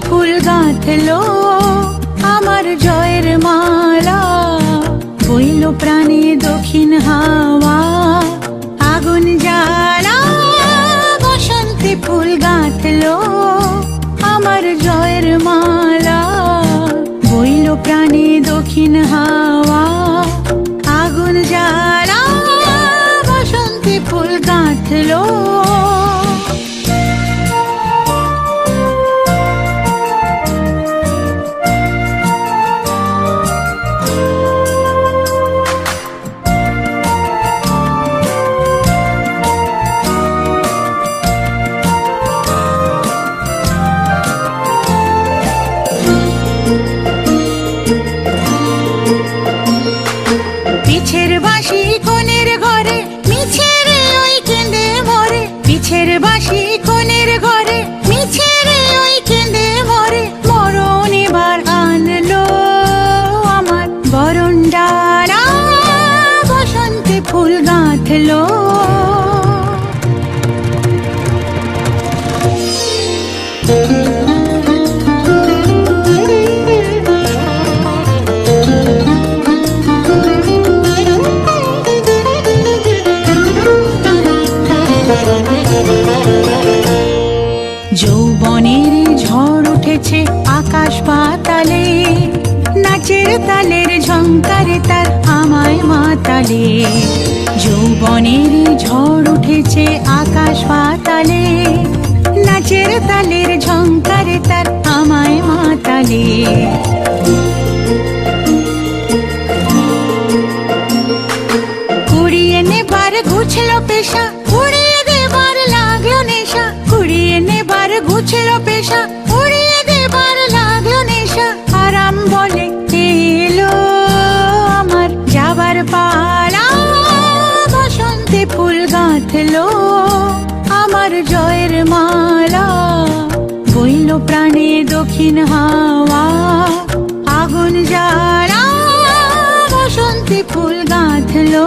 ফুল গাঁথলো আমার জয়ের মালা, বইল প্রাণে দক্ষিণ হাওয়া আগুন জ্বালা। বসন্তে ফুল গাঁথলো আমার জয়ের মালা, বইল প্রাণে দক্ষিণ হাওয়া আগুন জ্বালা। বসন্তে ফুল গাঁথলো। পিছের বাঁশি কোণের ঘরে মিছে রে ওই কেঁদে মরে, পিছের বাঁশি কোণের ঘরে মিছে রে ওই কেঁদে মরে। মরণ এবার আনলো আমার বরণ ডালা, বসন্তে ফুল গাঁথলো। যৌবনের ঝড় উঠেছে আকাশ পাতালে, নাচের তালের ঝংকারে তার আমায় মাতালে। যৌবনের ঝড় উঠেছে আকাশ পাতালে, নাচের তালের ঝংকারে তার আমায় মাতালে। কুড়িয়ে নেবার ঘুছলো পেশা, উড়িয়ে দেবার লাগলো নেশা। কুড়িয়ে নেবার ঘুছলো পেশা, উড়িয়ে দেবার লাগলো নেশা। আরাম বলে এলো আমার যাবার পালা, বসন্তে ফুল গাঁথলো আমার জয়ের মালা, বইল প্রাণে দক্ষিণ হাওয়া আগুন জ্বালা। বসন্তে ফুল গাঁথলো।